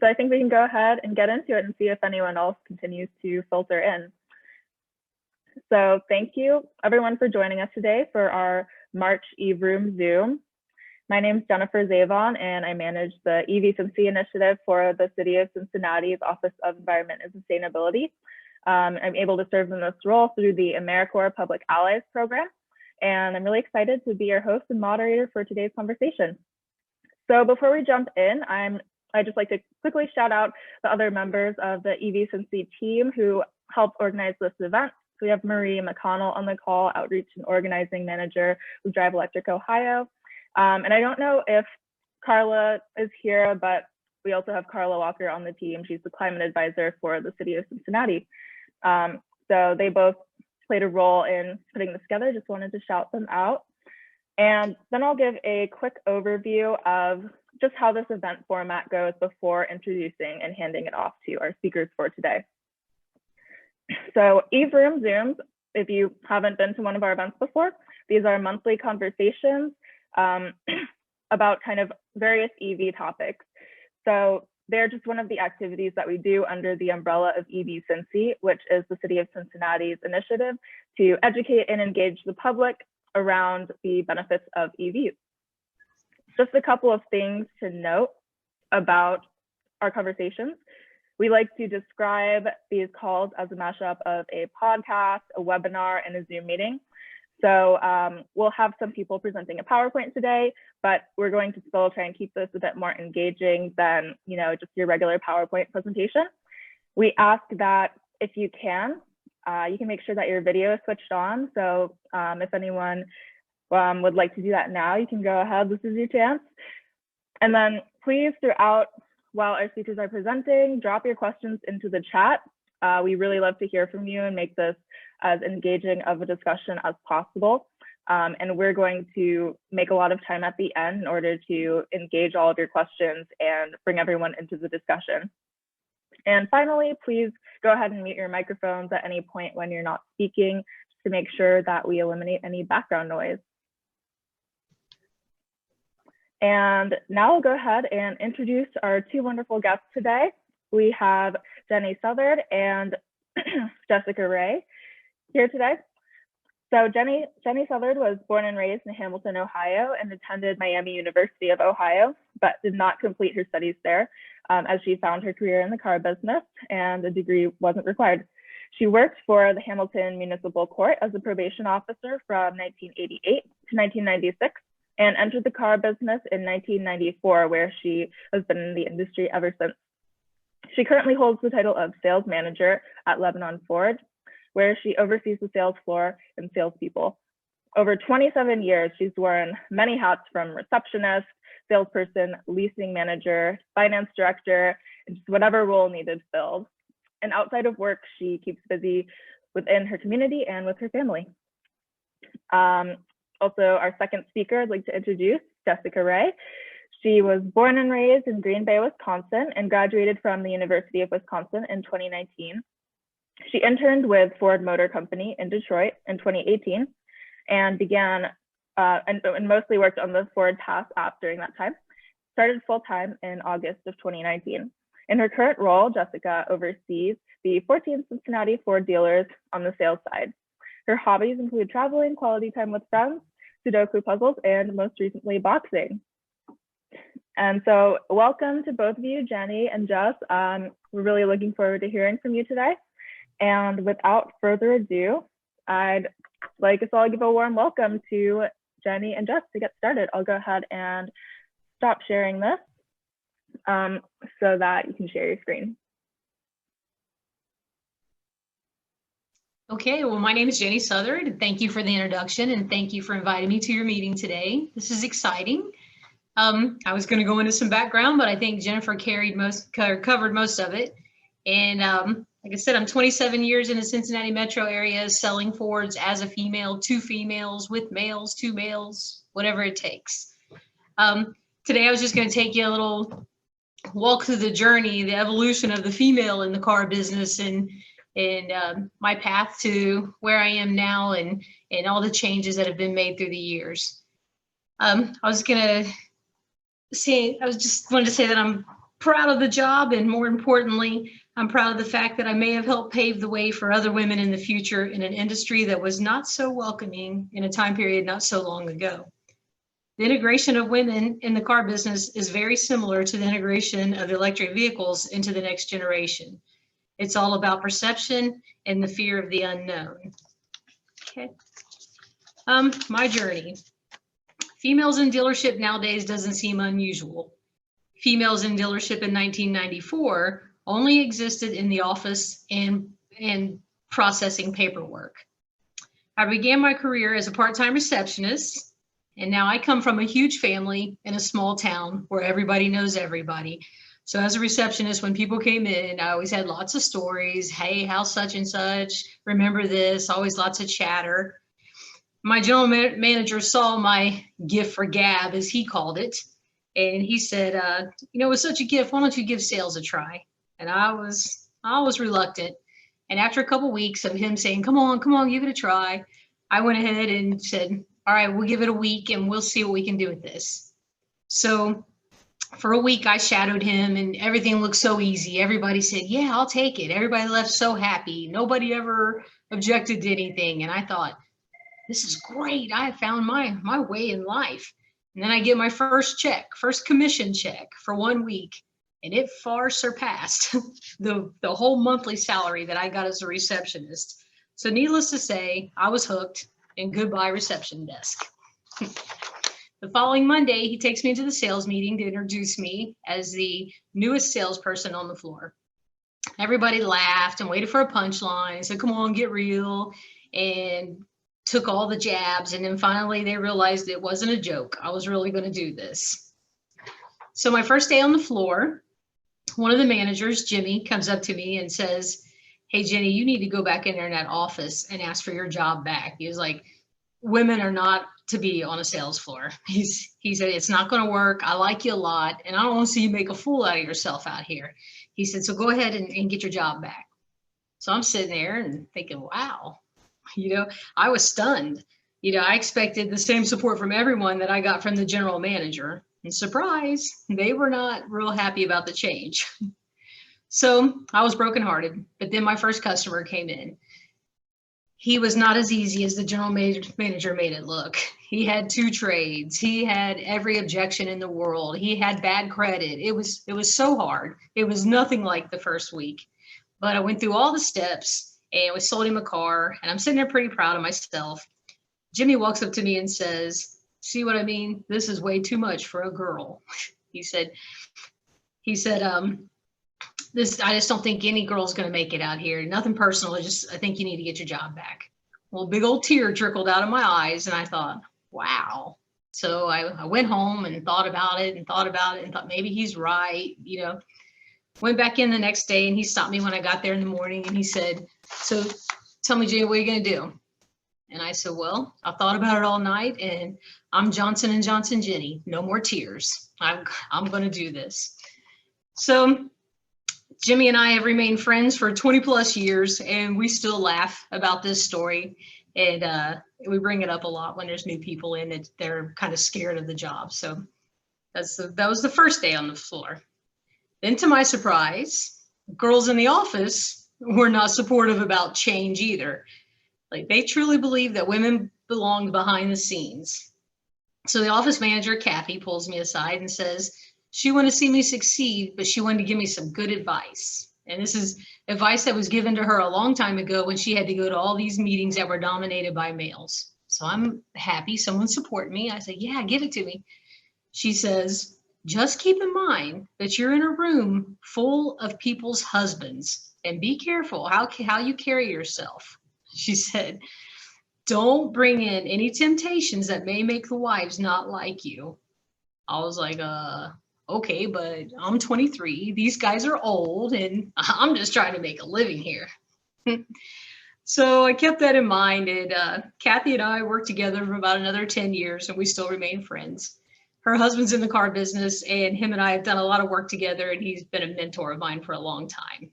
So I think we can go ahead and get into it and see if anyone else continues to filter in. So thank you everyone for joining us today for our March EVROOM-ZOOM. My name is Jennifer Zavon, and I manage the EV Cincy initiative for the City of Cincinnati's Office of Environment and Sustainability. I'm able to serve in this role through the AmeriCorps Public Allies program, and I'm really excited to be your host and moderator for today's conversation. So before we jump in, I'd just like to quickly shout out the other members of the EV Cincy team who helped organize this event. So we have Marie McConnell on the call, Outreach and Organizing Manager with Drive Electric Ohio. And I don't know if Carla is here, but we also have Carla Walker on the team. She's the climate advisor for the City of Cincinnati. So they both played a role in putting this together. Just wanted to shout them out. And then I'll give a quick overview of just how this event format goes before introducing and handing it off to our speakers for today. So EVROOM-ZOOMs, if you haven't been to one of our events before, these are monthly conversations about kind of various EV topics. So they're just one of the activities that we do under the umbrella of EV Cincy, which is the City of Cincinnati's initiative to educate and engage the public around the benefits of EVs. Just a couple of things to note about our conversations. We like to describe these calls as a mashup of a podcast, a webinar, and a Zoom meeting. So we'll have some people presenting a PowerPoint today, but we're going to still try and keep this a bit more engaging than just your regular PowerPoint presentation. We ask that if you can make sure that your video is switched on. So if anyone would like to do that now, you can go ahead, this is your chance. And then please, throughout while our speakers are presenting, drop your questions into the chat. We really love to hear from you and make this as engaging of a discussion as possible. And we're going to make a lot of time at the end in order to engage all of your questions and bring everyone into the discussion. And finally, please go ahead and mute your microphones at any point when you're not speaking, just to make sure that we eliminate any background noise. And now I'll go ahead and introduce our two wonderful guests today. We have Jenny Southard and Jessica Reigh here today. So Jenny Southard was born and raised in Hamilton, Ohio, and attended Miami University of Ohio, but did not complete her studies there as she found her career in the car business and a degree wasn't required. She worked for the Hamilton Municipal Court as a probation officer from 1988 to 1996 and entered the car business in 1994, where she has been in the industry ever since. She currently holds the title of sales manager at Lebanon Ford, where she oversees the sales floor and salespeople. Over 27 years, she's worn many hats, from receptionist, salesperson, leasing manager, finance director, and just whatever role needed filled. And outside of work, she keeps busy within her community and with her family. Also, our second speaker, I'd like to introduce Jessica Reigh. She was born and raised in Green Bay, Wisconsin, and graduated from the University of Wisconsin in 2019. She interned with Ford Motor Company in Detroit in 2018 and began and mostly worked on the Ford Pass app during that time. Started full-time in August of 2019. In her current role, Jessica oversees the 14 Cincinnati Ford dealers on the sales side. Her hobbies include traveling, quality time with friends, Sudoku puzzles, and most recently, boxing. And so welcome to both of you, Jenny and Jess. We're really looking forward to hearing from you today. And without further ado, I'd like us all to give a warm welcome to Jenny and Jess to get started. I'll go ahead and stop sharing this so that you can share your screen. Okay, well, my name is Jenny Southard. Thank you for the introduction, and thank you for inviting me to your meeting today. This is exciting. I was going to go into some background, but I think Jennifer covered most of it. And like I said, I'm 27 years in the Cincinnati metro area, selling Fords as a female, to females, with males, to males, whatever it takes. Today, I was just going to take you a little walk through the journey, the evolution of the female in the car business, and my path to where I am now, and all the changes that have been made through the years. I just wanted to say that I'm proud of the job, and more importantly, I'm proud of the fact that I may have helped pave the way for other women in the future in an industry that was not so welcoming in a time period not so long ago. The integration of women in the car business is very similar to the integration of electric vehicles into the next generation. It's all about perception and the fear of the unknown. Okay. My journey. Females in dealership nowadays doesn't seem unusual. Females in dealership in 1994 only existed in the office and processing paperwork. I began my career as a part-time receptionist, and now I come from a huge family in a small town where everybody knows everybody. So as a receptionist, when people came in, I always had lots of stories. Hey, how's such and such? Remember this? Always lots of chatter. My general manager saw my gift for gab, as he called it. And he said, you know, with such a gift, why don't you give sales a try? And I was reluctant. And after a couple of weeks of him saying, come on, give it a try, I went ahead and said, all right, we'll give it a week and we'll see what we can do with this. So for a week, I shadowed him and everything looked so easy. Everybody said, yeah, I'll take it. Everybody left so happy. Nobody ever objected to anything. And I thought, this is great. I have found my way in life. And then I get my first commission check for 1 week. And it far surpassed the whole monthly salary that I got as a receptionist. So needless to say, I was hooked, and goodbye reception desk. The following Monday, he takes me to the sales meeting to introduce me as the newest salesperson on the floor. Everybody laughed and waited for a punchline and said, come on, get real, and took all the jabs. And then finally they realized it wasn't a joke. I was really going to do this. So my first day on the floor, one of the managers, Jimmy, comes up to me and says, hey, Jenny, you need to go back in there in that office and ask for your job back. He was like, women are not to be on a sales floor. He said, it's not going to work. I like you a lot, and I don't want to see you make a fool out of yourself out here. He said, so go ahead and get your job back. So I'm sitting there and thinking, wow, I was stunned. I expected the same support from everyone that I got from the general manager. And surprise, they were not real happy about the change. So I was brokenhearted, but then my first customer came in. He was not as easy as the general manager made it look. He had 2 trades. He had every objection in the world. He had bad credit. It was so hard. It was nothing like the first week. But I went through all the steps and we sold him a car, and I'm sitting there pretty proud of myself. Jimmy walks up to me and says, see what I mean? This is way too much for a girl. He said, I just don't think any girl's going to make it out here. Nothing personal. I think you need to get your job back. Well, a big old tear trickled out of my eyes, and I thought, wow. So I went home and thought about it and thought maybe he's right. Went back in the next day, and he stopped me when I got there in the morning, and he said, so tell me, Jay, what are you going to do? And I said, well, I thought about it all night, and I'm Johnson & Johnson Jenny. No more tears. I'm going to do this. So Jimmy and I have remained friends for 20 plus years, and we still laugh about this story. And we bring it up a lot when there's new people in it. They're kind of scared of the job. So that was the first day on the floor. Then to my surprise, girls in the office were not supportive about change either. Like, they truly believe that women belong behind the scenes. So the office manager, Kathy, pulls me aside and says, she wanted to see me succeed, but she wanted to give me some good advice. And this is advice that was given to her a long time ago when she had to go to all these meetings that were dominated by males. So I'm happy someone support me. I said, yeah, give it to me. She says, just keep in mind that you're in a room full of people's husbands, and be careful how you carry yourself. She said, don't bring in any temptations that may make the wives not like you. I was like, okay, but I'm 23. These guys are old, and I'm just trying to make a living here. So I kept that in mind, and Kathy and I worked together for about another 10 years, and we still remain friends. Her husband's in the car business, and him and I have done a lot of work together, and he's been a mentor of mine for a long time.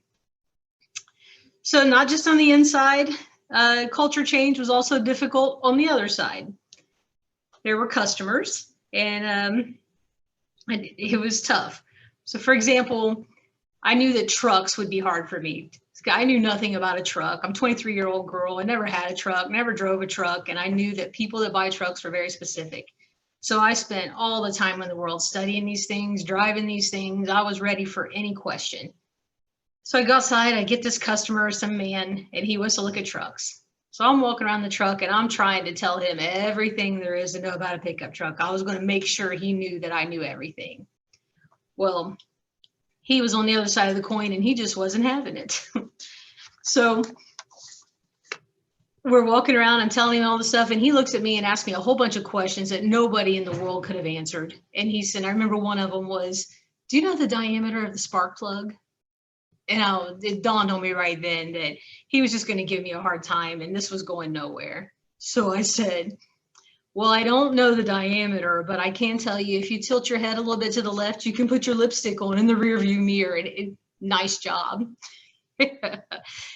So not just on the inside, culture change was also difficult on the other side. There were customers, and it was tough. So for example, I knew that trucks would be hard for me. I knew nothing about a truck. I'm a 23-year-old girl. I never had a truck, never drove a truck. And I knew that people that buy trucks were very specific. So I spent all the time in the world studying these things, driving these things. I was ready for any question. So I go outside, I get this customer, some man, and he wants to look at trucks. So I'm walking around the truck and I'm trying to tell him everything there is to know about a pickup truck. I was going to make sure he knew that I knew everything. Well, he was on the other side of the coin and he just wasn't having it. So we're walking around, I'm telling him all the stuff, and he looks at me and asks me a whole bunch of questions that nobody in the world could have answered. And he said, I remember one of them was, do you know the diameter of the spark plug? And it dawned on me right then that he was just going to give me a hard time and this was going nowhere. So I said, well, I don't know the diameter, but I can tell you if you tilt your head a little bit to the left, you can put your lipstick on in the rear view mirror. And nice job.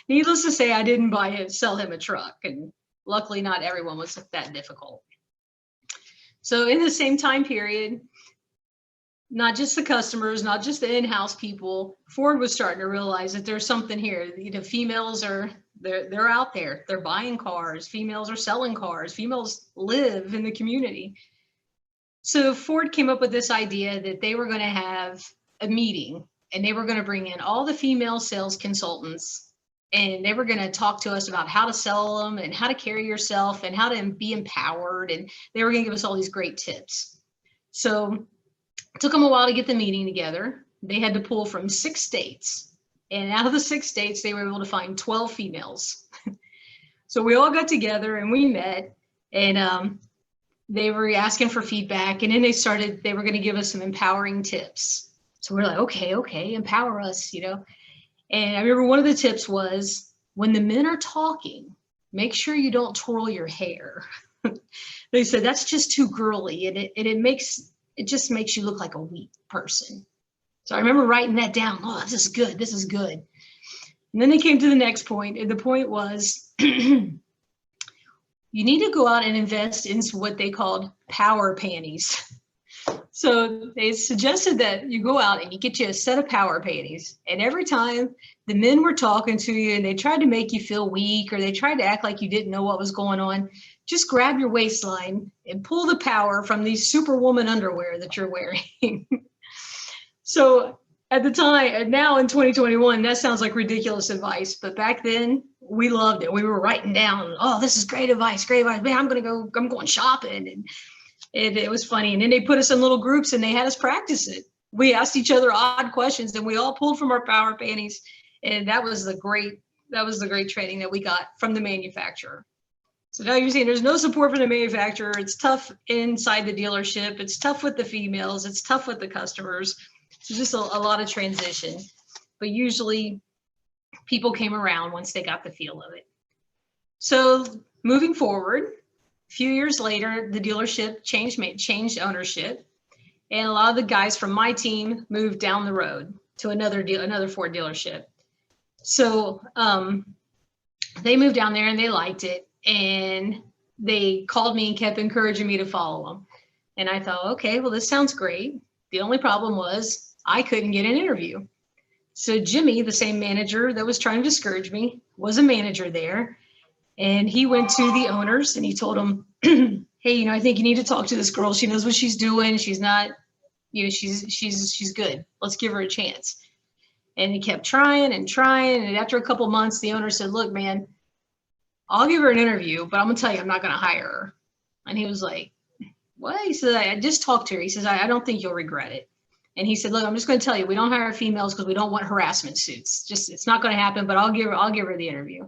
Needless to say, I didn't sell him a truck. And luckily, not everyone was that difficult. So in the same time period, not just the customers, not just the in-house people, Ford was starting to realize that there's something here. You know, females are, they're out there, they're buying cars, females are selling cars, females live in the community. So Ford came up with this idea that they were going to have a meeting and they were going to bring in all the female sales consultants and they were going to talk to us about how to sell them and how to carry yourself and how to be empowered. And they were going to give us all these great tips. So it took them a while to get the meeting together. They had to pull from 6 states. And out of the 6 states, they were able to find 12 females. So we all got together and we met and they were asking for feedback. And then they were going to give us some empowering tips. So we're like, okay, empower us, you know. And I remember one of the tips was when the men are talking, make sure you don't twirl your hair. They said that's just too girly and it just makes you look like a weak person. So I remember writing that down. Oh, this is good. This is good. And then they came to the next point. And the point was you need to go out and invest in what they called power panties. So they suggested that you go out and you get you a set of power panties. And every time the men were talking to you and they tried to make you feel weak or they tried to act like you didn't know what was going on, just grab your waistline and pull the power from these superwoman underwear that you're wearing. So at the time, and now in 2021, that sounds like ridiculous advice. But back then, we loved it. We were writing down, oh, this is great advice, great advice. Man, I'm going shopping. And it was funny. And then they put us in little groups and they had us practice it. We asked each other odd questions and we all pulled from our power panties. And that was the great training that we got from the manufacturer. So now you're saying there's no support from the manufacturer. It's tough inside the dealership. It's tough with the females. It's tough with the customers. It's just a lot of transition. But usually people came around once they got the feel of it. So moving forward, a few years later, the dealership changed ownership. And a lot of the guys from my team moved down the road to another Ford dealership. So they moved down there and they liked it. And they called me and kept encouraging me to follow them. And I thought, okay, well, this sounds great. The only problem was I couldn't get an interview. So Jimmy, the same manager that was trying to discourage me, was a manager there. And he went to the owners and he told them, hey, I think you need to talk to this girl. She knows what she's doing. She's not, she's good. Let's give her a chance. And he kept trying. And after a couple months, the owner said, look, man, I'll give her an interview, but I'm going to tell you, I'm not going to hire her. And he was like, what? He said, I just talked to her. He says, I don't think you'll regret it. And he said, look, I'm just going to tell you, we don't hire females because we don't want harassment suits. It's not going to happen, but I'll give her the interview.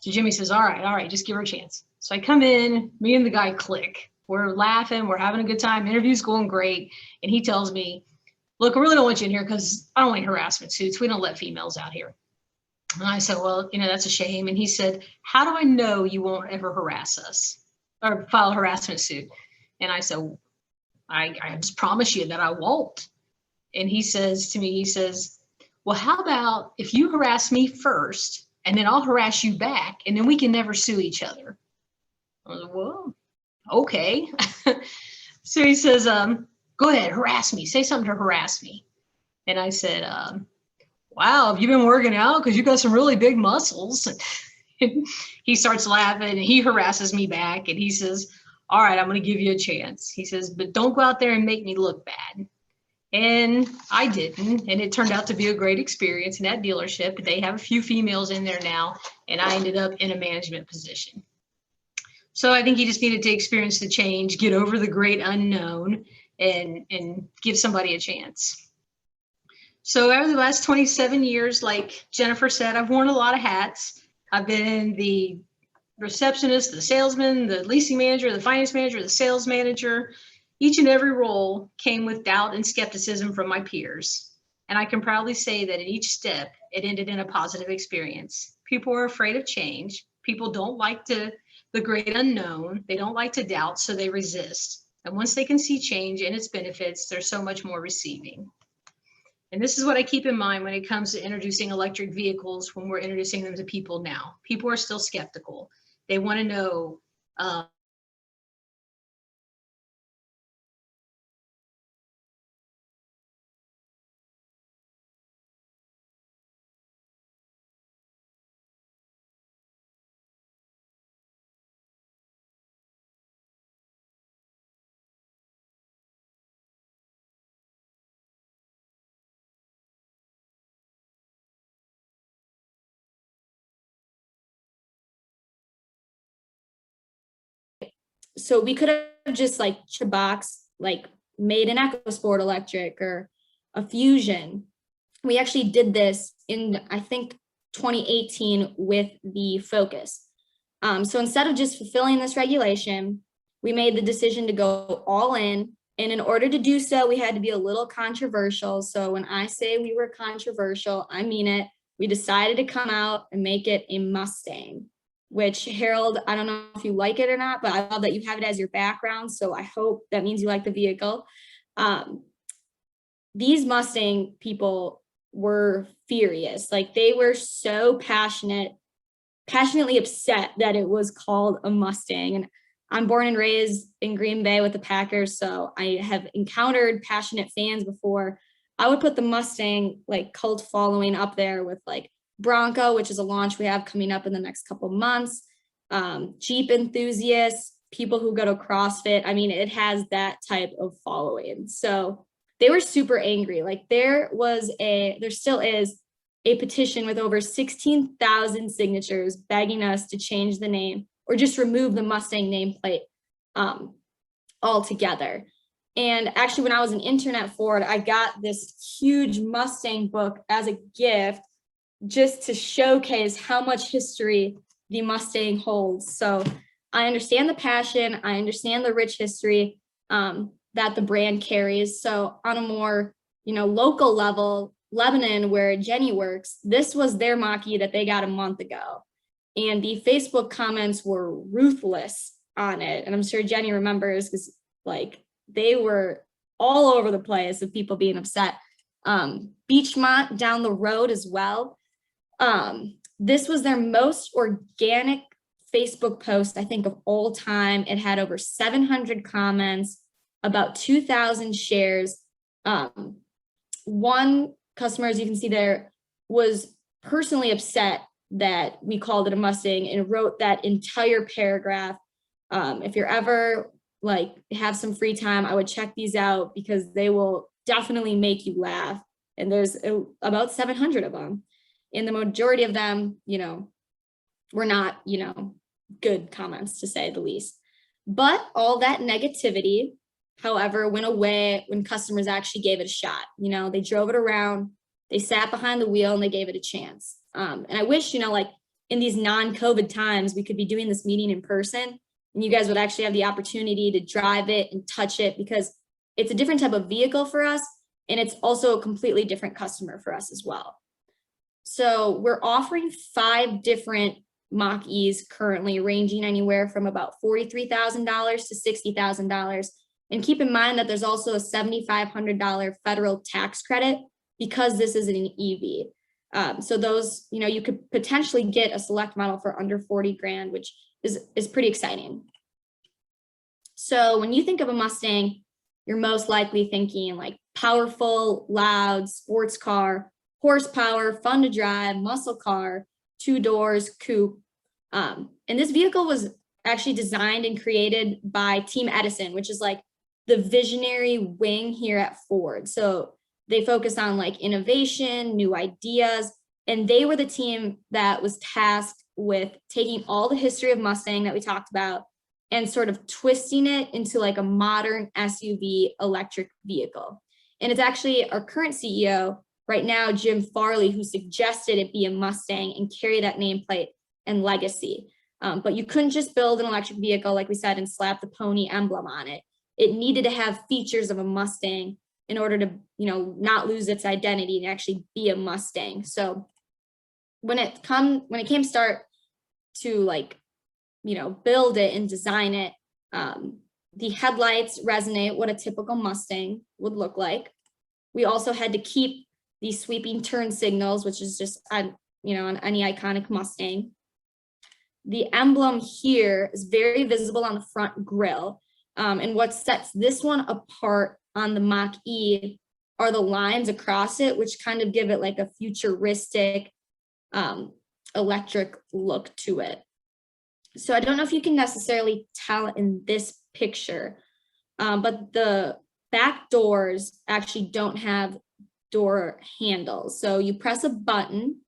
So Jimmy says, all right, just give her a chance. So I come in, me and the guy click. We're laughing, we're having a good time. Interview's going great. And he tells me, look, I really don't want you in here because I don't want harassment suits. We don't let females out here. And I said, well, that's a shame. And he said, how do I know you won't ever harass us or file a harassment suit? And I said, I just promise you that I won't. And he says to me, well, how about if you harass me first and then I'll harass you back and then we can never sue each other? I was like, well, okay. So he says, go ahead, harass me. Say something to harass me. And I said, wow, have you been working out? Because you got some really big muscles. And he starts laughing and he harasses me back and he says, all right, I'm going to give you a chance. He says, but don't go out there and make me look bad. And I didn't. And it turned out to be a great experience in that dealership. They have a few females in there now, and I ended up in a management position. So I think you just needed to experience the change, get over the great unknown, and give somebody a chance. So over the last 27 years, like Jennifer said, I've worn a lot of hats. I've been the receptionist, the salesman, the leasing manager, the finance manager, the sales manager. Each and every role came with doubt and skepticism from my peers. And I can proudly say that at each step, it ended in a positive experience. People are afraid of change. People don't like the great unknown. They don't like to doubt, so they resist. And once they can see change and its benefits, they're so much more receiving. And this is what I keep in mind when it comes to introducing electric vehicles when we're introducing them to people now. People are still skeptical. They want to know, So we could have just like a box, like made an EcoSport electric or a Fusion. We actually did this in, I think, 2018 with the Focus. So instead of just fulfilling this regulation, we made the decision to go all in. And in order to do so, we had to be a little controversial. So when I say we were controversial, I mean it. We decided to come out and make it a Mustang, which, Harold, I don't know if you like it or not, but I love that you have it as your background. So I hope that means you like the vehicle. These Mustang people were furious. Like, they were so passionately upset that it was called a Mustang. And I'm born and raised in Green Bay with the Packers, so I have encountered passionate fans before. I would put the Mustang like cult following up there with like Bronco, which is a launch we have coming up in the next couple of months. Jeep enthusiasts, people who go to CrossFit. I mean, it has that type of following. So they were super angry. Like, there still is a petition with over 16,000 signatures begging us to change the name or just remove the Mustang nameplate altogether. And actually, when I was an intern at Ford, I got this huge Mustang book as a gift just to showcase how much history the Mustang holds. So I understand the passion. I understand the rich history that the brand carries. So on a more, local level, Lebanon, where Jenny works, this was their Mach-E that they got a month ago. And the Facebook comments were ruthless on it. And I'm sure Jenny remembers, because like they were all over the place of people being upset. Beachmont down the road as well. This was their most organic Facebook post, I think, of all time. It had over 700 comments, about 2,000 shares. One customer, as you can see there, was personally upset that we called it a Mustang and wrote that entire paragraph. If you're ever like have some free time, I would check these out because they will definitely make you laugh. And there's about 700 of them. And the majority of them, were not, good comments, to say the least. But all that negativity, however, went away when customers actually gave it a shot. They drove it around, they sat behind the wheel, and they gave it a chance. And I wish, like in these non-COVID times, we could be doing this meeting in person and you guys would actually have the opportunity to drive it and touch it, because it's a different type of vehicle for us. And it's also a completely different customer for us as well. So we're offering 5 different Mach-E's currently, ranging anywhere from about $43,000 to $60,000. And keep in mind that there's also a $7,500 federal tax credit because this is an EV. So those, you could potentially get a select model for under 40 grand, which is pretty exciting. So when you think of a Mustang, you're most likely thinking like powerful, loud, sports car, horsepower, fun to drive, muscle car, 2 doors, coupe. And this vehicle was actually designed and created by Team Edison, which is like the visionary wing here at Ford. So they focus on like innovation, new ideas, and they were the team that was tasked with taking all the history of Mustang that we talked about and sort of twisting it into like a modern SUV electric vehicle. And it's actually our current CEO right now, Jim Farley, who suggested it be a Mustang and carry that nameplate and legacy. But you couldn't just build an electric vehicle, like we said, and slap the pony emblem on it. It needed to have features of a Mustang in order to, not lose its identity and actually be a Mustang. So when it came start to like, build it and design it, the headlights resonate what a typical Mustang would look like. We also had to keep these sweeping turn signals, which is just on any iconic Mustang. The emblem here is very visible on the front grille. And what sets this one apart on the Mach-E are the lines across it, which kind of give it like a futuristic electric look to it. So I don't know if you can necessarily tell in this picture, but the back doors actually don't have door handles. So you press a button,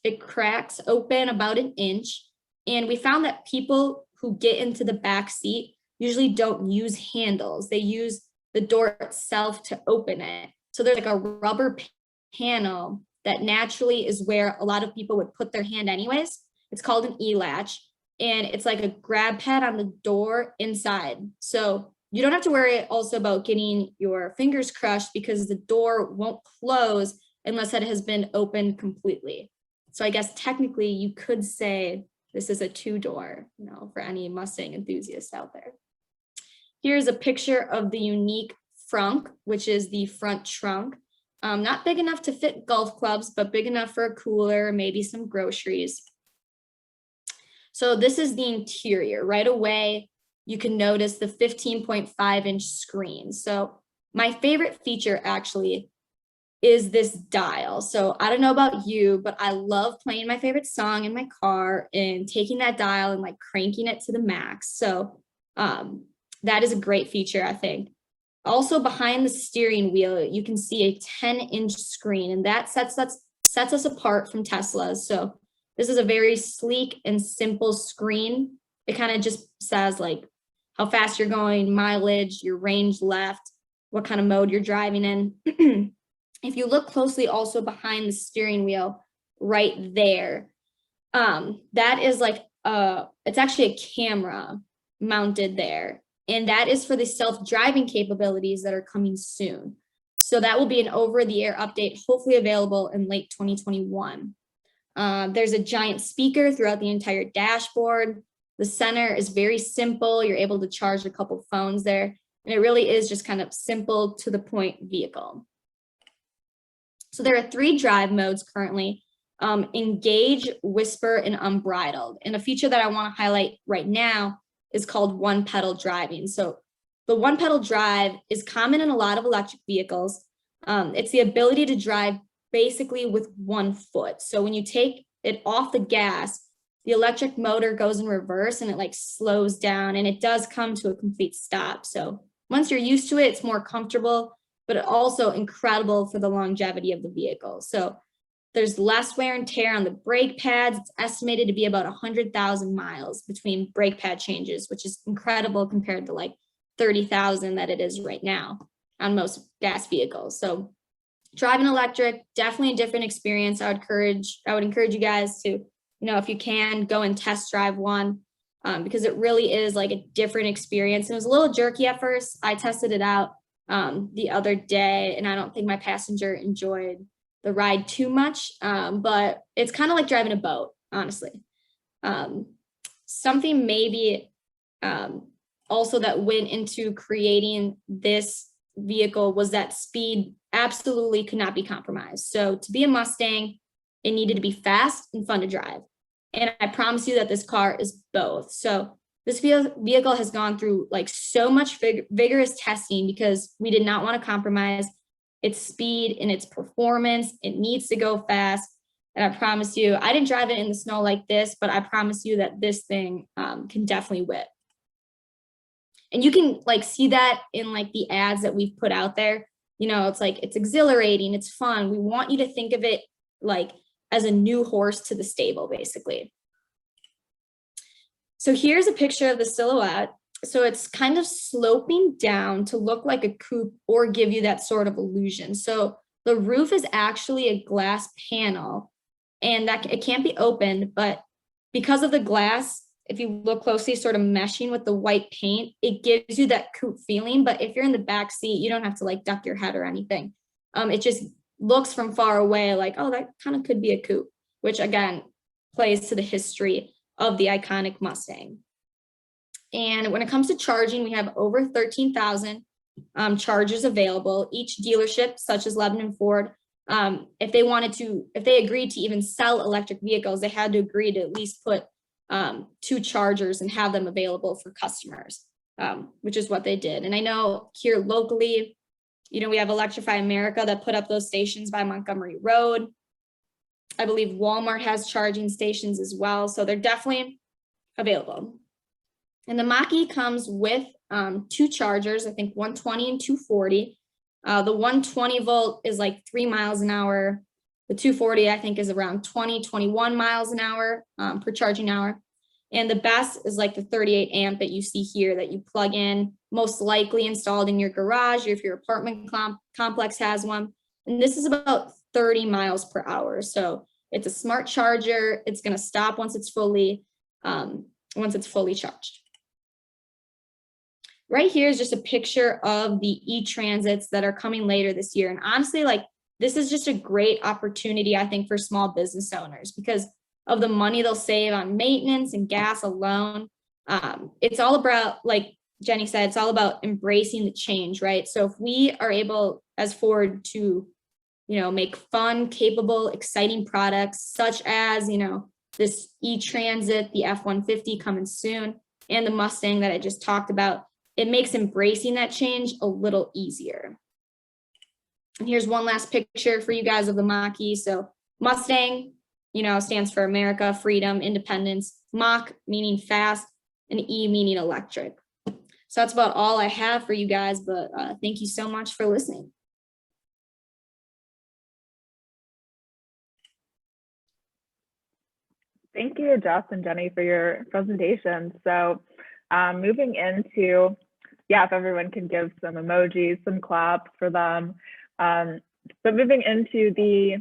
it cracks open about an inch. And we found that people who get into the back seat usually don't use handles. They use the door itself to open it. So there's like a rubber panel that naturally is where a lot of people would put their hand anyways. It's called an E-latch, and it's like a grab pad on the door inside. So you don't have to worry also about getting your fingers crushed because the door won't close unless it has been opened completely. So I guess technically you could say this is a 2-door, for any Mustang enthusiasts out there. Here's a picture of the unique frunk, which is the front trunk. Not big enough to fit golf clubs, but big enough for a cooler, maybe some groceries. So this is the interior. Right away, you can notice the 15.5-inch screen. So my favorite feature actually is this dial. So I don't know about you, but I love playing my favorite song in my car and taking that dial and like cranking it to the max. So that is a great feature, I think. Also behind the steering wheel, you can see a 10-inch screen, and that sets us apart from Teslas. So this is a very sleek and simple screen. It kind of just says like how fast you're going, mileage, your range left, what kind of mode you're driving in. If you look closely also behind the steering wheel right there, that is like it's actually a camera mounted there. And that is for the self-driving capabilities that are coming soon. So that will be an over-the-air update, hopefully available in late 2021. There's a giant speaker throughout the entire dashboard. The center is very simple. You're able to charge a couple phones there. And it really is just kind of simple to the point vehicle. So there are 3 drive modes currently: engage, whisper, and unbridled. And a feature that I want to highlight right now is called one pedal driving. So the one pedal drive is common in a lot of electric vehicles. It's the ability to drive basically with one foot. So when you take it off the gas, the electric motor goes in reverse and it like slows down, and it does come to a complete stop. So once you're used to it, it's more comfortable, but also incredible for the longevity of the vehicle. So there's less wear and tear on the brake pads. It's estimated to be about 100,000 miles between brake pad changes, which is incredible compared to like 30,000 that it is right now on most gas vehicles. So driving electric, definitely a different experience. I would encourage you guys to, if you can, go and test drive one, because it really is like a different experience. And it was a little jerky at first. I tested it out the other day, and I don't think my passenger enjoyed the ride too much, but it's kind of like driving a boat, honestly. Something maybe also that went into creating this vehicle was that speed absolutely could not be compromised. So to be a Mustang, it needed to be fast and fun to drive. And I promise you that this car is both. So this vehicle has gone through like so much vigorous testing because we did not want to compromise its speed and its performance. It needs to go fast. And I promise you, I didn't drive it in the snow like this, but I promise you that this thing can definitely whip. And you can like see that in like the ads that we've put out there. You know, it's like, it's exhilarating, it's fun. We want you to think of it like as a new horse to the stable, basically. So here's a picture of the silhouette. So it's kind of sloping down to look like a coupe or give you that sort of illusion. So the roof is actually a glass panel, and that it can't be opened, but because of the glass, if you look closely, sort of meshing with the white paint, it gives you that coupe feeling. But if you're in the back seat, you don't have to like duck your head or anything. It just looks from far away like, oh, that kind of could be a coupe, which again, plays to the history of the iconic Mustang. And when it comes to charging, we have over 13,000 chargers available. Each dealership, such as Lebanon Ford, if they agreed to even sell electric vehicles, they had to agree to at least put 2 chargers and have them available for customers, which is what they did. And I know here locally, you know, we have Electrify America that put up those stations by Montgomery Road. I believe Walmart has charging stations as well. So they're definitely available. And the Mach-E comes with 2 chargers, I think 120 and 240. The 120 volt is like 3 miles an hour. The 240, I think, is around 21 miles an hour per charging hour. And the best is like the 38 amp that you see here that you plug in, most likely installed in your garage, or if your apartment complex has one. And this is about 30 miles per hour. So it's a smart charger. It's going to stop once it's fully charged. Right here is just a picture of the e-transits that are coming later this year. And honestly, like, this is just a great opportunity, I think, for small business owners because of the money they'll save on maintenance and gas alone. It's all about, like Jenny said, it's all about embracing the change, right? So if we are able as Ford to, you know, make fun, capable, exciting products such as, you know, this e-Transit, the F-150 coming soon, and the Mustang that I just talked about, it makes embracing that change a little easier. And here's one last picture for you guys of the Mach-E. So Mustang, you know, stands for America, freedom, independence. Mach meaning fast, and E meaning electric. So that's about all I have for you guys, but thank you so much for listening. Thank you, Jess and Jenny, for your presentation. So moving into, yeah, if everyone can give some emojis, some claps for them. But moving into the,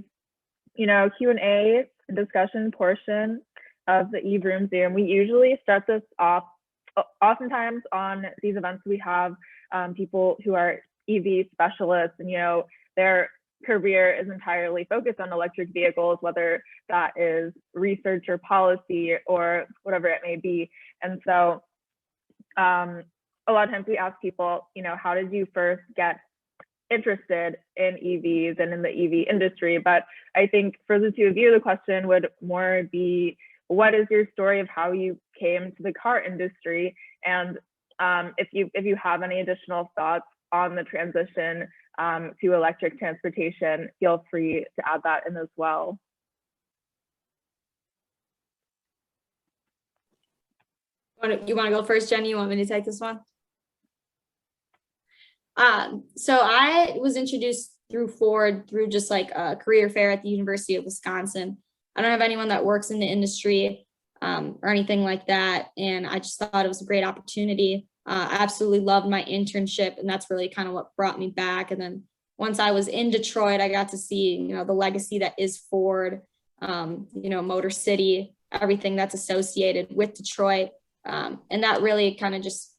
you know, Q&A discussion portion of the EVROOM-ZOOM, we usually start this off. Oftentimes on these events, we have people who are EV specialists, and, you know, their career is entirely focused on electric vehicles, whether that is research or policy or whatever it may be. And so a lot of times we ask people, you know, how did you first get interested in EVs and in the EV industry? But I think for the two of you, the question would more be, what is your story of how you came to the car industry? And if you have any additional thoughts on the transition to electric transportation, feel free to add that in as well. You want to go first, Jenny? You want me to take this one? So I was introduced through Ford through just like a career fair at the University of Wisconsin. I don't have anyone that works in the industry or anything like that. And I just thought it was a great opportunity. I absolutely loved my internship, and that's really kind of what brought me back. And then once I was in Detroit, I got to see, you know, the legacy that is Ford, you know, Motor City, everything that's associated with Detroit. And that really kind of just,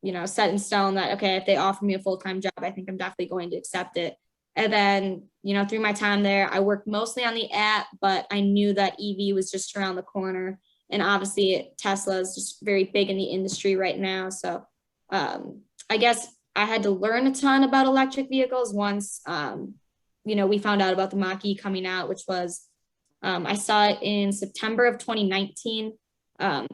you know, set in stone that, okay, if they offer me a full-time job, I think I'm definitely going to accept it. And then, you know, through my time there, I worked mostly on the app, but I knew that EV was just around the corner. And obviously Tesla is just very big in the industry right now. So I guess I had to learn a ton about electric vehicles once, you know, we found out about the Mach-E coming out, which was, I saw it in September of 2019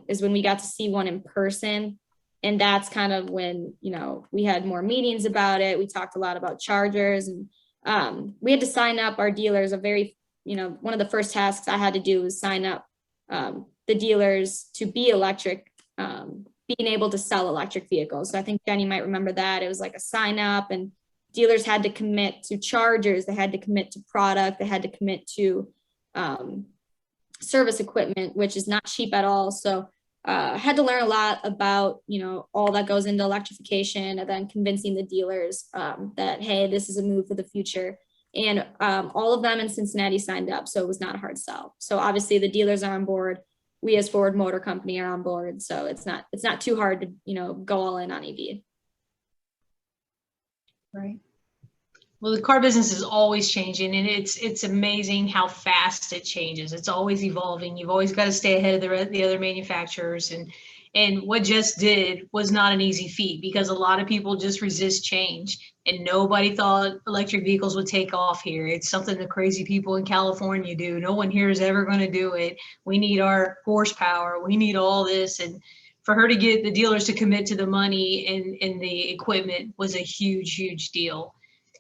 is when we got to see one in person. And that's kind of when, you know, we had more meetings about it. We talked a lot about chargers, and we had to sign up our dealers. One of the first tasks I had to do was sign up the dealers to be electric, being able to sell electric vehicles. So I think Jenny might remember that. It was like a sign up, and dealers had to commit to chargers, they had to commit to product, they had to commit to service equipment, which is not cheap at all. So I had to learn a lot about, all that goes into electrification, and then convincing the dealers that, hey, this is a move for the future. And all of them in Cincinnati signed up, so it was not a hard sell. So obviously the dealers are on board. We as Ford Motor Company are on board. So it's not too hard to, go all in on EV. Right. Well, the car business is always changing, and it's amazing how fast it changes. It's always evolving. You've always got to stay ahead of the other manufacturers. And what just did was not an easy feat, because a lot of people just resist change, and nobody thought electric vehicles would take off here. It's something the crazy people in California do. No one here is ever going to do it. We need our horsepower. We need all this. And for her to get the dealers to commit to the money and the equipment was a huge, huge deal.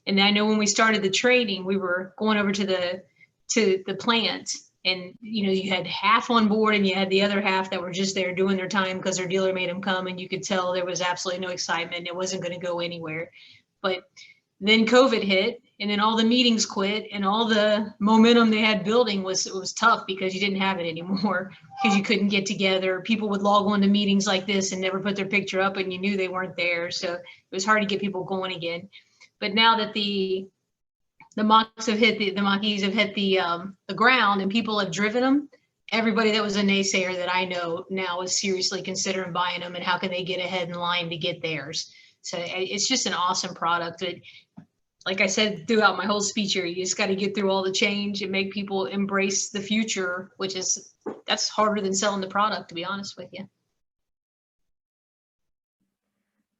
And I know when we started the training, we were going over to the plant, and you had half on board and you had the other half that were just there doing their time because their dealer made them come, and you could tell there was absolutely no excitement. It wasn't going to go anywhere. But then COVID hit, and then all the meetings quit, and all the momentum they had building was tough because you didn't have it anymore, because you couldn't get together. People would log on to meetings like this and never put their picture up, and you knew they weren't there. So it was hard to get people going again. But now that the Mach-Es have hit the ground and people have driven them, everybody that was a naysayer that I know now is seriously considering buying them, and how can they get ahead in line to get theirs. So it's just an awesome product. But like I said throughout my whole speech here, you just got to get through all the change and make people embrace the future, that's harder than selling the product, to be honest with you.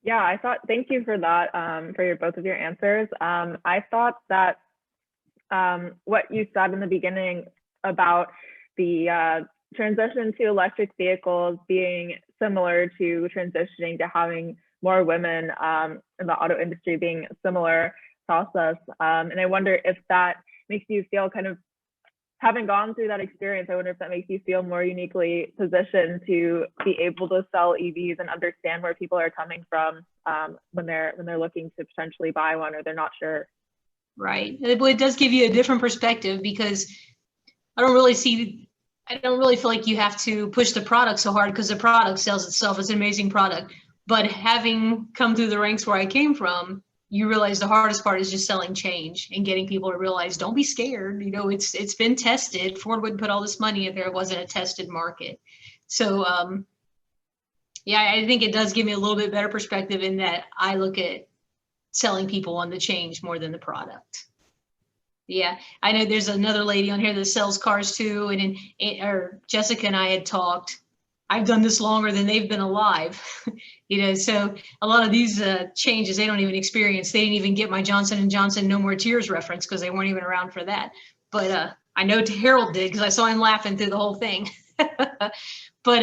Yeah, thank you for that, for both of your answers. I thought that what you said in the beginning about the transition to electric vehicles being similar to transitioning to having more women in the auto industry being a similar process. And I wonder if that makes you feel, kind of having gone through that experience, I wonder if that makes you feel more uniquely positioned to be able to sell EVs and understand where people are coming from when they're looking to potentially buy one, or they're not sure. Right. It does give you a different perspective, because I don't really feel like you have to push the product so hard, because the product sells itself. It's an amazing product. But having come through the ranks where I came from, you realize the hardest part is just selling change and getting people to realize, don't be scared. It's been tested. Ford wouldn't put all this money if there wasn't a tested market. So yeah, I think it does give me a little bit better perspective, in that I look at selling people on the change more than the product. Yeah, I know there's another lady on here that sells cars too, or Jessica and I had talked. I've done this longer than they've been alive, so a lot of these changes they don't even experience. They didn't even get my Johnson & Johnson No More Tears reference, because they weren't even around for that. But I know Harold did, because I saw him laughing through the whole thing. But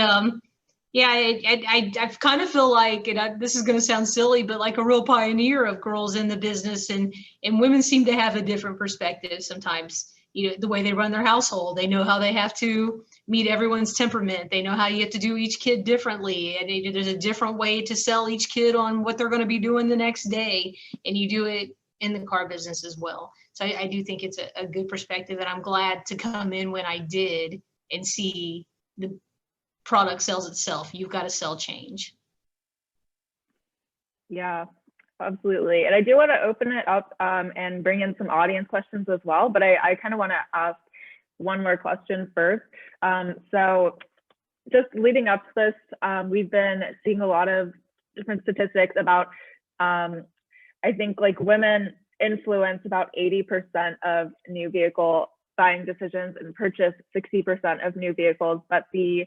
yeah, I kind of feel like, this is going to sound silly, but like a real pioneer of girls in the business, and women seem to have a different perspective sometimes. The way they run their household, they know how they have to meet everyone's temperament. They know how you have to do each kid differently, and there's a different way to sell each kid on what they're going to be doing the next day, and you do it in the car business as well. So I do think it's a good perspective, and I'm glad to come in when I did and see the product sells itself. You've got to sell change. Yeah, absolutely. And I do want to open it up and bring in some audience questions as well, but I kind of want to ask one more question first. So just leading up to this, we've been seeing a lot of different statistics about, I think like women influence about 80% of new vehicle buying decisions and purchase 60% of new vehicles, but the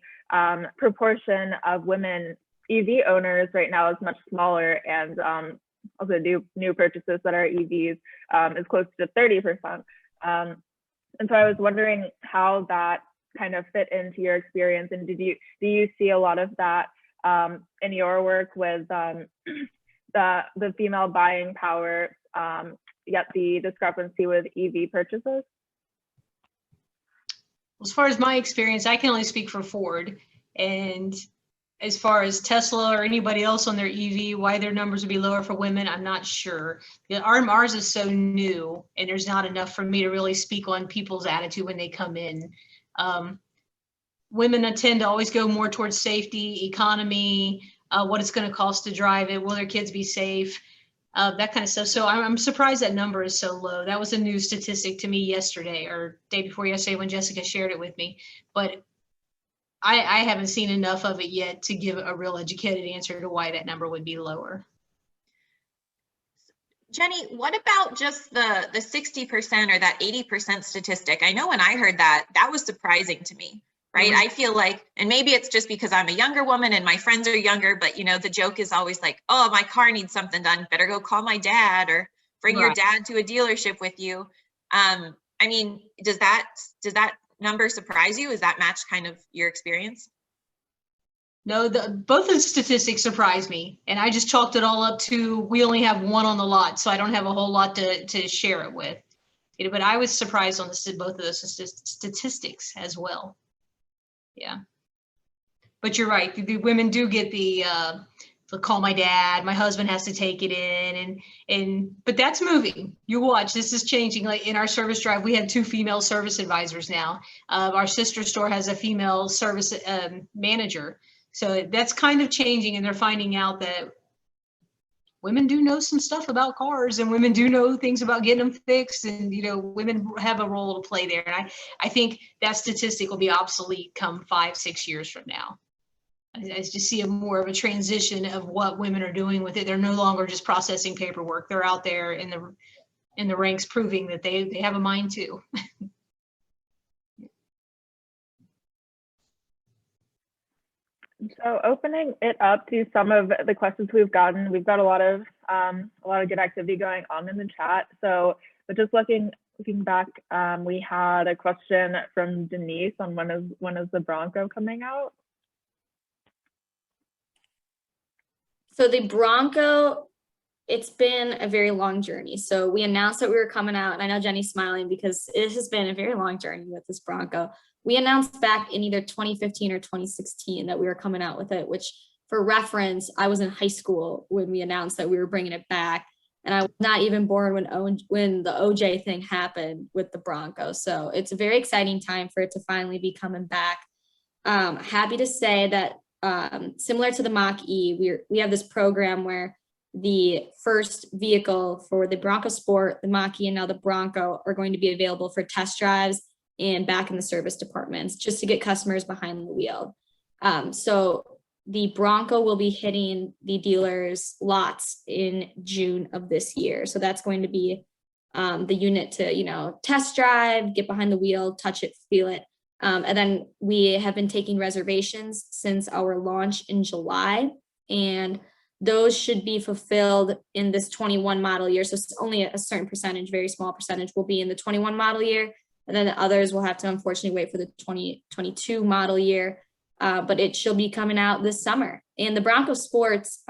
proportion of women EV owners right now is much smaller, and also new purchases that are EVs is close to 30%. And so I was wondering how that kind of fit into your experience, and do you see a lot of that in your work with the female buying power, yet the discrepancy with EV purchases? As far as my experience, I can only speak for Ford. And as far as Tesla or anybody else on their EV, why their numbers would be lower for women, I'm not sure. Ours is so new, and there's not enough for me to really speak on people's attitude when they come in. Women tend to always go more towards safety, economy, what it's going to cost to drive it, will their kids be safe, that kind of stuff. So I'm surprised that number is so low. That was a new statistic to me yesterday or day before yesterday when Jessica shared it with me. But I haven't seen enough of it yet to give a real educated answer to why that number would be lower. Jenny, what about just the 60% or that 80% statistic? I know when I heard that, that was surprising to me, right? I feel like, and maybe it's just because I'm a younger woman and my friends are younger, but you know, the joke is always like, oh, my car needs something done, better go call my dad or bring your dad to a dealership with you. I mean, does that number surprise you? Is that match kind of your experience? No, both of the statistics surprised me, and I just chalked it all up to we only have one on the lot, so I don't have a whole lot to share it with. But I was surprised on both of those statistics as well. Yeah, but you're right. The women do get the call my dad. My husband has to take it in, but that's moving. You watch. This is changing. Like in our service drive, we have 2 female service advisors now. Our sister store has a female service manager. So that's kind of changing, and they're finding out that women do know some stuff about cars, and women do know things about getting them fixed, and you know, women have a role to play there. And I think that statistic will be obsolete come 5-6 years from now. I just see more of a transition of what women are doing with it. They're no longer just processing paperwork. They're out there in the ranks proving that they have a mind too. So opening it up to some of the questions we've gotten, we've got a lot of good activity going on in the chat. So, but just looking back, we had a question from Denise on when is the Bronco coming out? So the Bronco, it's been a very long journey. So we announced that we were coming out, and I know Jenny's smiling because it has been a very long journey with this Bronco. We announced back in either 2015 or 2016 that we were coming out with it, which for reference, I was in high school when we announced that we were bringing it back. And I was not even born when the OJ thing happened with the Bronco. So it's a very exciting time for it to finally be coming back. Happy to say that similar to the Mach-E, we have this program where the first vehicle for the Bronco Sport, the Mach-E, and now the Bronco are going to be available for test drives and back in the service departments just to get customers behind the wheel. So the Bronco will be hitting the dealers' lots in June of this year. So that's going to be the unit to, you know, test drive, get behind the wheel, touch it, feel it. And then we have been taking reservations since our launch in July, and those should be fulfilled in this 21 model year. So it's only a certain percentage, very small percentage will be in the 21 model year. And then the others will have to unfortunately wait for the 2022 model year. But it should be coming out this summer. And the Bronco Sports,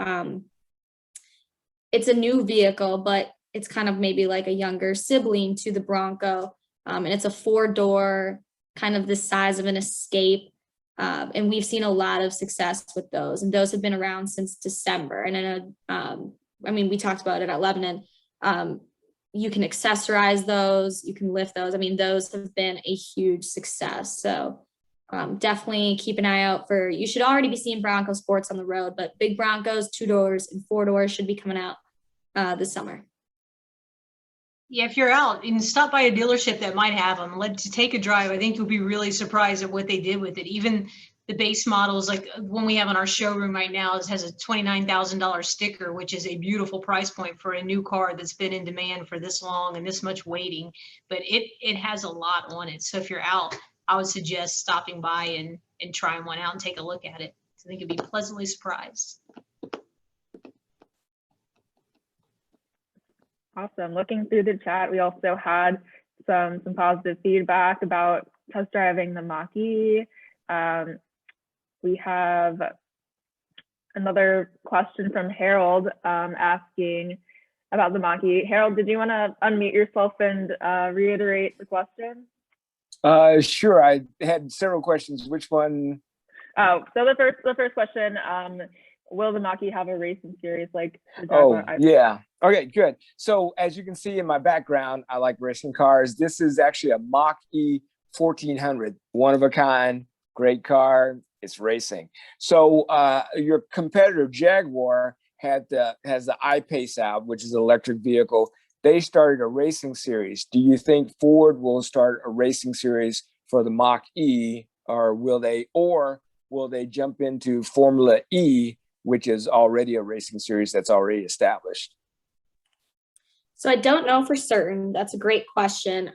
it's a new vehicle, but it's kind of maybe like a younger sibling to the Bronco. And it's a 4-door, kind of the size of an Escape. And we've seen a lot of success with those. And those have been around since December. And I mean, we talked about it at Lebanon. You can accessorize those, you can lift those. I mean, those have been a huge success. So definitely keep an eye out for, you should already be seeing Bronco Sports on the road, but big Broncos, 2 doors and 4 doors should be coming out this summer. Yeah, if you're out and stop by a dealership that might have them, let's take a drive. I think you'll be really surprised at what they did with it. Even the base models, like one we have in our showroom right now, has a $29,000 sticker, which is a beautiful price point for a new car that's been in demand for this long and this much waiting. But it has a lot on it. So if you're out, I would suggest stopping by and trying one out and take a look at it. I think you'd be pleasantly surprised. Awesome. Looking through the chat, we also had some positive feedback about test driving the Mach-E. We have another question from Harold asking, about the Mach-E. Harold, did you want to unmute yourself and reiterate the question? Sure. I had several questions. Which one? Oh, so the first question, will the Mach-E have a racing series like the Oh, Jaguar? yeah. Okay, good. So as you can see in my background, I like racing cars. This is actually a Mach-E 1400, one of a kind, great car. It's racing. So your competitor Jaguar has the I-Pace out, which is an electric vehicle. They started a racing series. Do you think Ford will start a racing series for the Mach-E, or will they jump into Formula E, which is already a racing series that's already established? So I don't know for certain. That's a great question.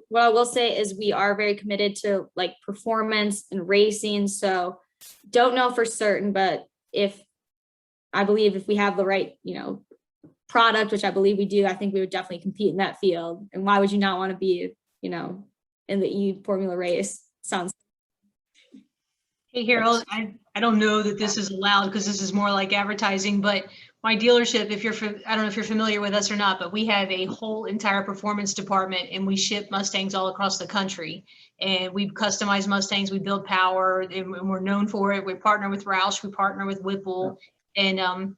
What I will say is we are very committed to like performance and racing. So don't know for certain, but I believe if we have the right, product, which I believe we do, I think we would definitely compete in that field. And why would you not want to be, in the E Formula race? Sounds. Hey, Harold, I don't know that this is allowed because this is more like advertising, but my dealership, I don't know if you're familiar with us or not, but we have a whole entire performance department and we ship Mustangs all across the country. And we customize Mustangs, we build power, and we're known for it. We partner with Roush, we partner with Whipple, and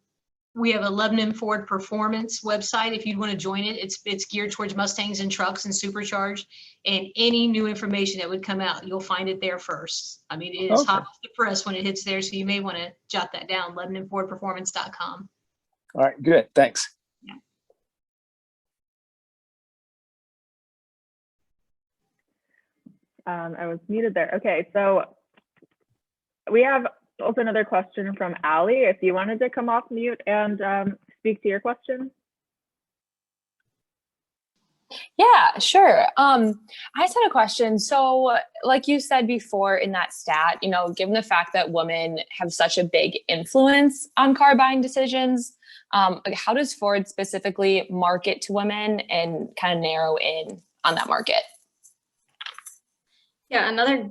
we have a Lebanon Ford performance website. If you'd want to join it, it's geared towards Mustangs and trucks and supercharged. And any new information that would come out, you'll find it there first. I mean, it is hot off the press when it hits there, so you may want to jot that down, LebanonFordPerformance.com. All right, good, thanks. Yeah. I was muted there. Okay, so we have also another question from Allie. If you wanted to come off mute and speak to your question. Yeah, sure. I just had a question. So like you said before in that stat, given the fact that women have such a big influence on car buying decisions, how does Ford specifically market to women and kind of narrow in on that market? Yeah,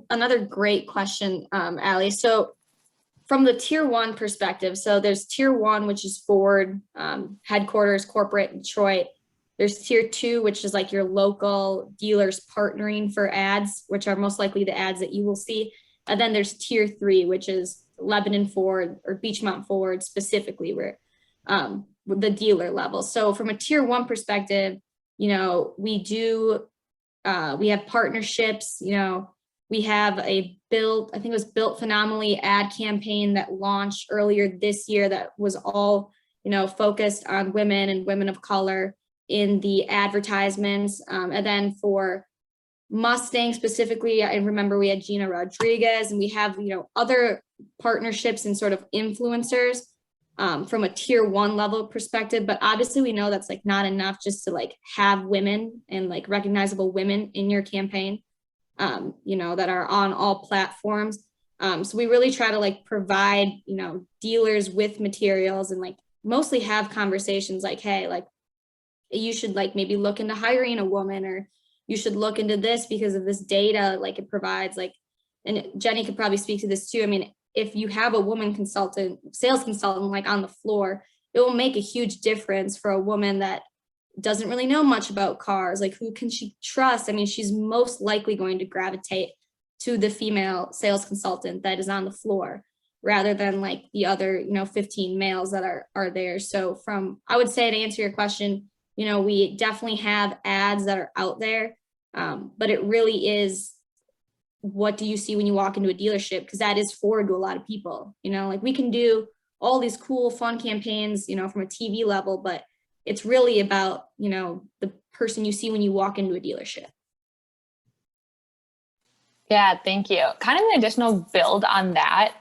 another great question, Allie. So from the tier one perspective, so there's tier one, which is Ford, headquarters, corporate in Detroit. There's tier two, which is like your local dealers partnering for ads, which are most likely the ads that you will see. And then there's tier three, which is Lebanon Ford or Beechmont Ford specifically, where the dealer level. So from a tier one perspective, we have partnerships, we have I think it was Built Phenomenally ad campaign that launched earlier this year that was all, focused on women and women of color in the advertisements. And then for Mustang specifically, I remember we had Gina Rodriguez, and we have, other partnerships and sort of influencers from a tier one level perspective. But obviously we know that's like not enough just to like have women and like recognizable women in your campaign, that are on all platforms. So we really try to like provide, dealers with materials and like mostly have conversations like, hey, like you should like maybe look into hiring a woman, or you should look into this because of this data, like it provides like, and Jenny could probably speak to this too. I mean, if you have a woman sales consultant, like on the floor, it will make a huge difference for a woman that doesn't really know much about cars. Like, who can she trust? I mean, she's most likely going to gravitate to the female sales consultant that is on the floor rather than like the other, 15 males that are there. So I would say, to answer your question, we definitely have ads that are out there, but it really is, what do you see when you walk into a dealership? Because that is Ford to a lot of people. Like we can do all these cool, fun campaigns, from a TV level, but it's really about, the person you see when you walk into a dealership. Yeah, thank you. Kind of an additional build on that.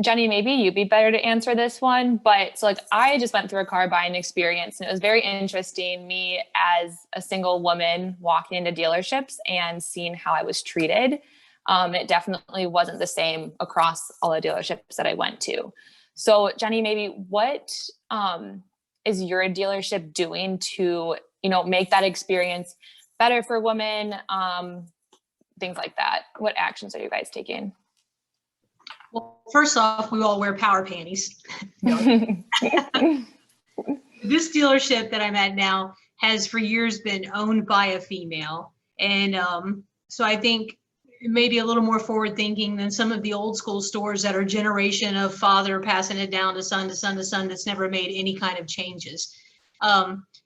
Jenny, maybe you'd be better to answer this one, but so like I just went through a car buying experience and it was very interesting, me as a single woman walking into dealerships and seeing how I was treated. It definitely wasn't the same across all the dealerships that I went to. So Jenny, maybe what is your dealership doing to, make that experience better for women? Things like that. What actions are you guys taking? Well, first off, we all wear power panties. this dealership that I'm at now has for years been owned by a female. And so I think maybe a little more forward thinking than some of the old school stores that are generation of father passing it down to son to son to son that's never made any kind of changes.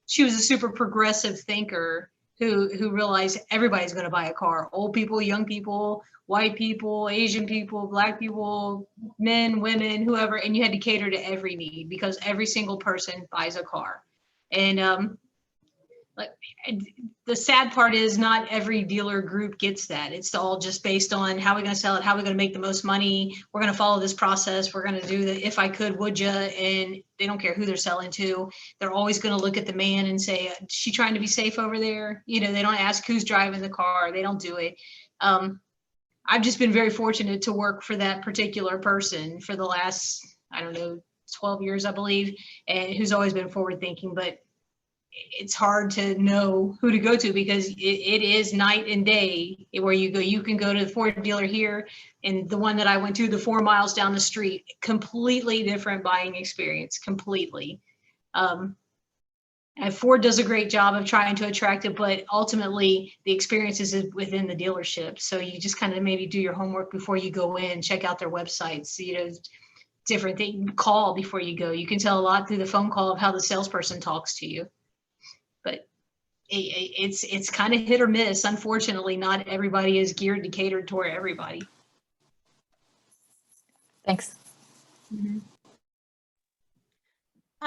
She was a super progressive thinker who realized everybody's going to buy a car. Old people, young people, white people, Asian people, Black people, men, women, whoever, and you had to cater to every need because every single person buys a car. And like the sad part is not every dealer group gets that. It's all just based on how we're going to sell it, how we're going to make the most money. We're going to follow this process. We're going to do the if I could, would ya? And they don't care who they're selling to. They're always going to look at the man and say, is she trying to be safe over there? You know, they don't ask who's driving the car. They don't do it. I've just been very fortunate to work for that particular person for the last, I don't know, 12 years, I believe, and who's always been forward thinking, but it's hard to know who to go to because it is night and day where you go. You can go to the Ford dealer here and the one that I went to, the 4 miles down the street, completely different buying experience, completely. And Ford does a great job of trying to attract it, but ultimately the experience is within the dealership. So you just kind of maybe do your homework before you go in, check out their websites, you know, different things, call before you go. You can tell a lot through the phone call of how the salesperson talks to you. But it's kind of hit or miss. Unfortunately, not everybody is geared to cater toward everybody. Thanks. Mm-hmm.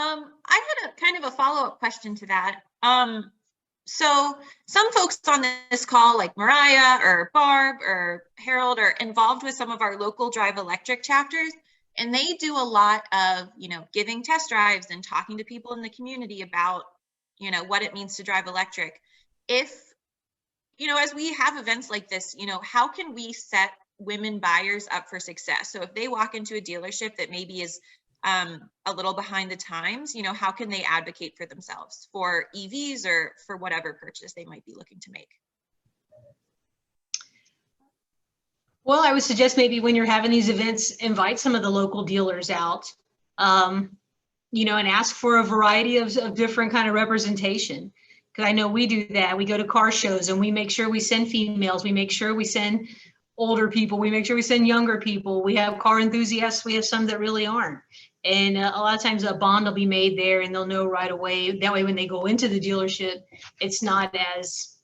I had a kind of a follow-up question to that. So some folks on this call, like Mariah or Barb or Harold, are involved with some of our local Drive Electric chapters, and they do a lot of, you know, giving test drives and talking to people in the community about, you know, what it means to drive electric. If, you know, as we have events like this, you know, how can we set women buyers up for success? So if they walk into a dealership that maybe is a little behind the times, you know, how can they advocate for themselves for EVs or for whatever purchase they might be looking to make? Well, I would suggest maybe when you're having these events, invite some of the local dealers out, you know, and ask for a variety of different kind of representation. Because I know we do that. We go to car shows and we make sure we send females. We make sure we send older people. We make sure we send younger people. We have car enthusiasts. We have some that really aren't. And a lot of times a bond will be made there and they'll know right away. That way, when they go into the dealership, it's not as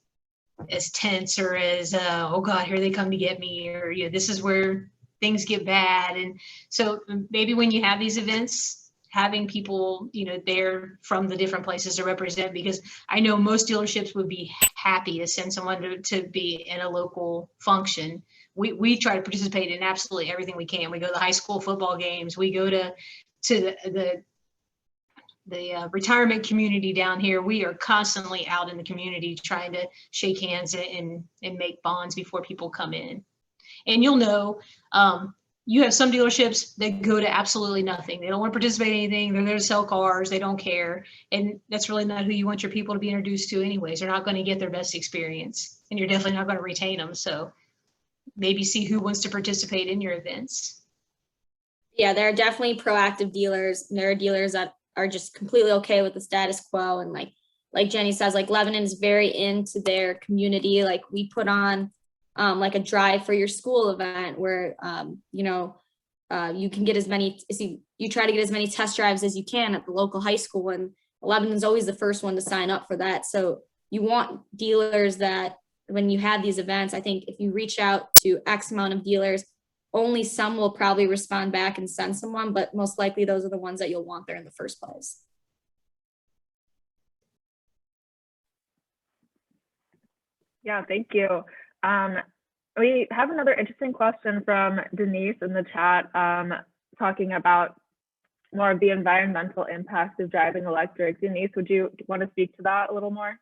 tense or as, oh God, here they come to get me, or, you know, this is where things get bad. And so maybe when you have these events, having people, you know, there from the different places to represent, because I know most dealerships would be happy to send someone to be in a local function. We try to participate in absolutely everything we can. We go to the high school football games. We go to the retirement community down here. We are constantly out in the community trying to shake hands and make bonds before people come in. And you'll know, you have some dealerships that go to absolutely nothing. They don't want to participate in anything. They're there to sell cars. They don't care. And that's really not who you want your people to be introduced to anyways. They're not going to get their best experience, and you're definitely not going to retain them. So maybe see who wants to participate in your events. Yeah, there are definitely proactive dealers. And there are dealers that are just completely okay with the status quo. And like Jenny says, like Lebanon is very into their community. Like we put on like a drive for your school event where, you know, you can get as many, you try to get as many test drives as you can at the local high school, and Lebanon's always the first one to sign up for that. So you want dealers that when you have these events, I think if you reach out to X amount of dealers, only some will probably respond back and send someone, but most likely those are the ones that you'll want there in the first place. Yeah, thank you. We have another interesting question from Denise in the chat, talking about more of the environmental impact of driving electric. Denise, would you want to speak to that a little more?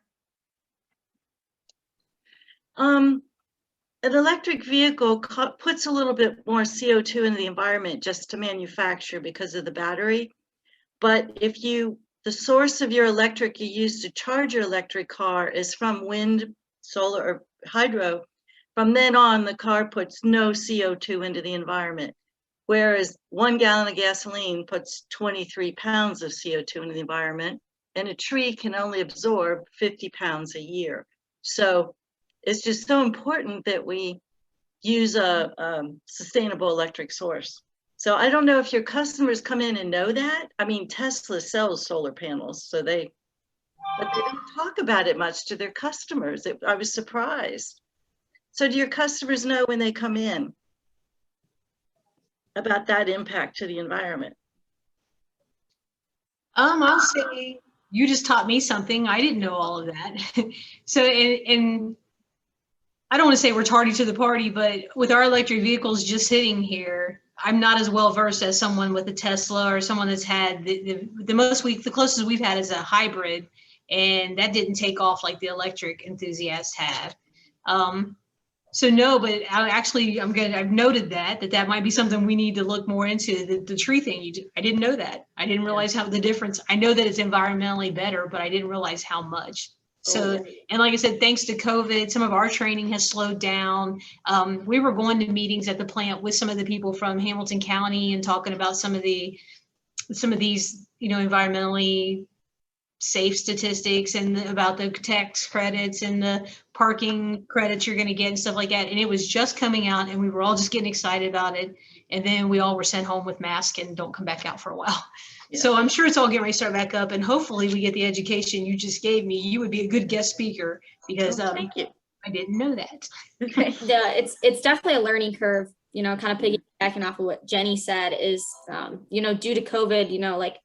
An electric vehicle puts a little bit more CO2 into the environment just to manufacture because of the battery. But if the source of your electric you use to charge your electric car is from wind, solar, or hydro, from then on, the car puts no CO2 into the environment. Whereas 1 gallon of gasoline puts 23 pounds of CO2 into the environment. and a tree can only absorb 50 pounds a year. So it's just so important that we use a sustainable electric source. So I don't know if your customers come in and know that. I mean, Tesla sells solar panels, but they don't talk about it much to their customers. I was surprised. So do your customers know when they come in about that impact to the environment? I'll say you just taught me something. I didn't know all of that. So, and I don't want to say we're tardy to the party, but with our electric vehicles just sitting here, I'm not as well versed as someone with a Tesla or someone that's had the closest we've had is a hybrid, and that didn't take off like the electric enthusiasts have. So no, but I've noted that might be something we need to look more into, the tree thing. I didn't know that. I didn't realize how the difference. I know that it's environmentally better, but I didn't realize how much. So, and like I said, thanks to COVID, some of our training has slowed down. We were going to meetings at the plant with some of the people from Hamilton County and talking about some of these, environmentally safe statistics and about the tax credits and the parking credits you're going to get and stuff like that. And it was just coming out and we were all just getting excited about it. And then we all were sent home with masks and don't come back out for a while. Yeah. So I'm sure it's all getting ready to start back up, and hopefully we get the education you just gave me. You would be a good guest speaker because thank you. I didn't know that. Yeah, it's definitely a learning curve, kind of piggybacking off of what Jenny said is, due to COVID, like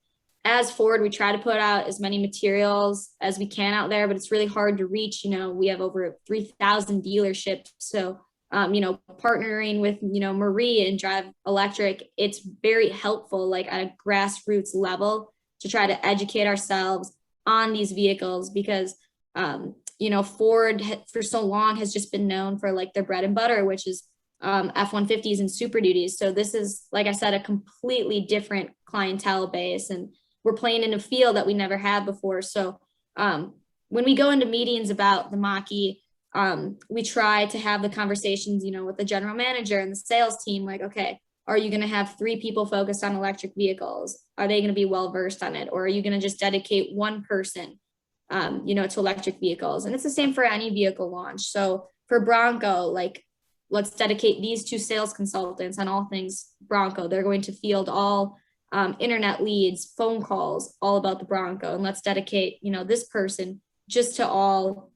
as Ford, we try to put out as many materials as we can out there, but it's really hard to reach. We have over 3,000 dealerships. So, partnering with, Reigh and Drive Electric, it's very helpful, like at a grassroots level, to try to educate ourselves on these vehicles because, Ford for so long has just been known for like their bread and butter, which is F-150s and Super Duties. So this is, like I said, a completely different clientele base, and we're playing in a field that we never had before. So when we go into meetings about the Mach-E, we try to have the conversations, with the general manager and the sales team, like, okay, are you going to have 3 people focused on electric vehicles? Are they going to be well versed on it? Or are you going to just dedicate one person, to electric vehicles? And it's the same for any vehicle launch. So for Bronco, like, let's dedicate these 2 sales consultants on all things Bronco. They're going to field all internet leads, phone calls, all about the Bronco. And let's dedicate, this person just to all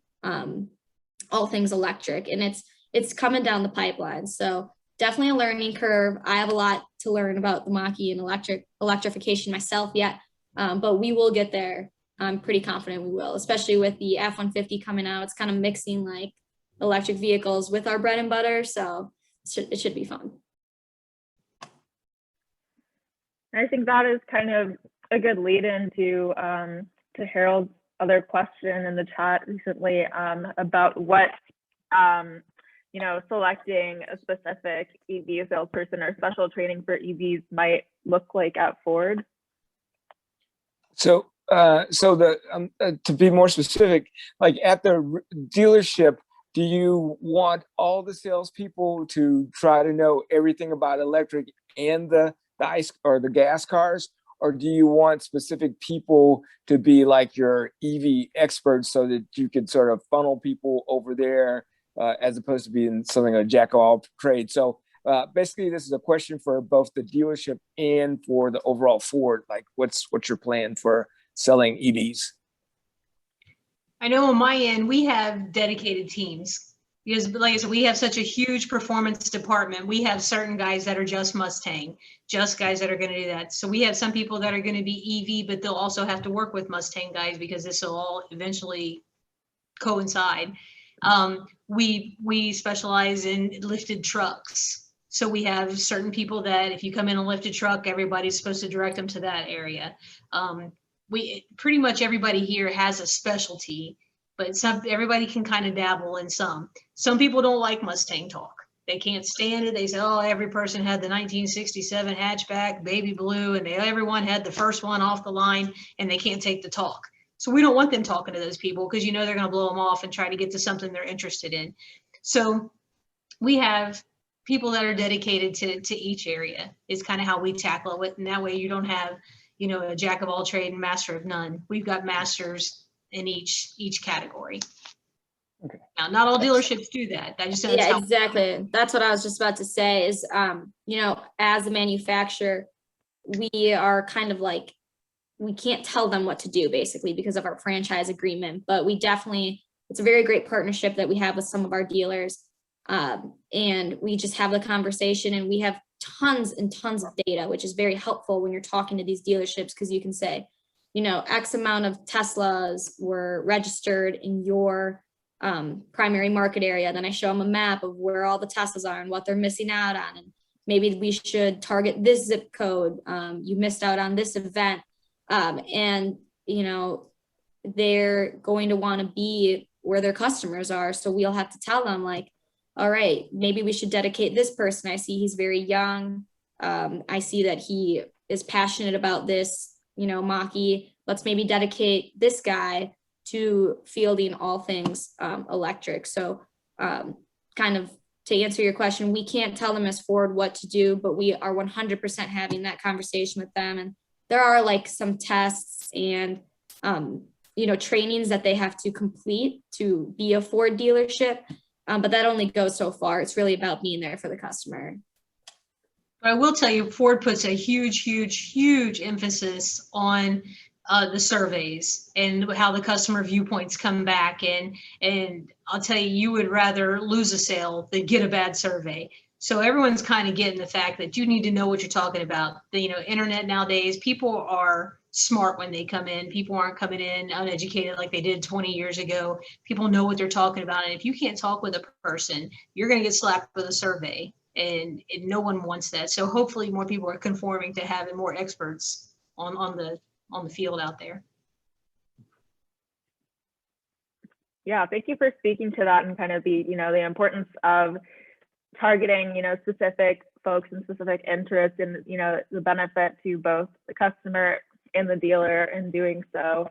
things electric. And it's coming down the pipeline. So definitely a learning curve. I have a lot to learn about the Mach-E and electrification myself yet, but we will get there. I'm pretty confident we will, especially with the F-150 coming out. It's kind of mixing like electric vehicles with our bread and butter. So it should be fun. I think that is kind of a good lead into to Harold's other question in the chat recently about what selecting a specific EV salesperson or special training for EVs might look like at Ford. So to be more specific, like at the dealership, do you want all the salespeople to try to know everything about electric and the ICE or the gas cars? Or do you want specific people to be like your EV experts so that you can sort of funnel people over there as opposed to being something a jack of all trades? So basically, this is a question for both the dealership and for the overall Ford. Like, what's your plan for selling EVs? I know on my end, we have dedicated teams because, like I said, we have such a huge performance department. We have certain guys that are just Mustang, just guys that are going to do that. So we have some people that are going to be EV, but they'll also have to work with Mustang guys because this will all eventually coincide. We specialize in lifted trucks. So we have certain people that if you come in a lifted truck, everybody's supposed to direct them to that area. We pretty much everybody here has a specialty, but everybody can kind of dabble in some. Some people don't like Mustang talk. They can't stand it. They say, oh, every person had the 1967 hatchback, baby blue, and everyone had the first one off the line, and they can't take the talk. So we don't want them talking to those people because they're going to blow them off and try to get to something they're interested in. So we have people that are dedicated to each area is kind of how we tackle it. And that way you don't have, you know, a jack of all trade and master of none. We've got masters in each category. Okay. Now, not all dealerships do that. I just know that's Yeah, how. exactly. That's what I was just about to say is, you know, as a manufacturer, we are kind of like, we can't tell them what to do basically because of our franchise agreement, but we definitely, it's a very great partnership that we have with some of our dealers. And we just have the conversation and we have tons and tons of data, which is very helpful when you're talking to these dealerships because you can say, you know, X amount of Teslas were registered in your primary market area. Then I show them a map of where all the Teslas are and what they're missing out on. And maybe we should target this zip code. You missed out on this event. And, you know, they're going to want to be where their customers are. So we'll have to tell them like, all right, maybe we should dedicate this person. I see he's very young. I see that he is passionate about this, you know, Mach-E. Let's maybe dedicate this guy to fielding all things electric. So kind of to answer your question, we can't tell them as Ford what to do, but we are 100% having that conversation with them. And there are like some tests and, you know, trainings that they have to complete to be a Ford dealership. But that only goes so far. It's really about being there for the customer. But I will tell you, Ford puts a huge emphasis on the surveys and how the customer viewpoints come back. And I'll tell you, you would rather lose a sale than get a bad survey. So everyone's kind of getting the fact that you need to know what you're talking about. The, you know, internet nowadays, people are smart when they come in. People aren't coming in uneducated like they did 20 years ago. People know what they're talking about. And if you can't talk with a person, you're going to get slapped with a survey. And no one wants that. So hopefully more people are conforming to having more experts on the field out there. Yeah, thank you for speaking to that and kind of the, you know, the importance of targeting, you know, specific folks and specific interests and, you know, the benefit to both the customer and the dealer in doing so.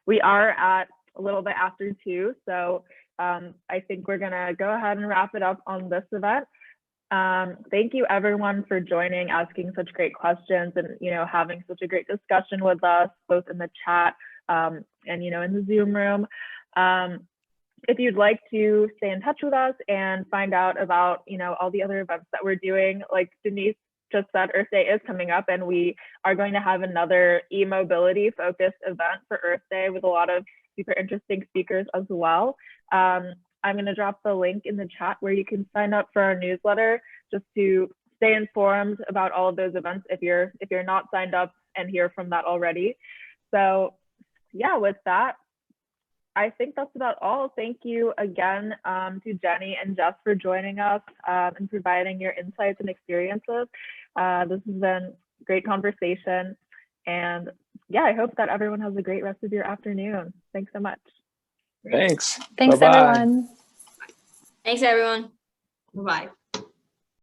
We are at a little bit after 2, so I think we're gonna go ahead and wrap it up on this event. Thank you everyone for joining, asking such great questions and, you know, having such a great discussion with us, both in the chat and, you know, in the Zoom room. If you'd like to stay in touch with us and find out about, you know, all the other events that we're doing, like Denise just said, Earth Day is coming up and we are going to have another e-mobility focused event for Earth Day with a lot of super interesting speakers as well. I'm going to drop the link in the chat where you can sign up for our newsletter just to stay informed about all of those events if you're not signed up and hear from that already. So yeah, with that, I think that's about all. Thank you again to Jenny and Jess for joining us and providing your insights and experiences. This has been a great conversation. And yeah, I hope that everyone has a great rest of your afternoon. Thanks so much. Thanks. Thanks, Bye-bye. everyone. Thanks, everyone. Bye-bye.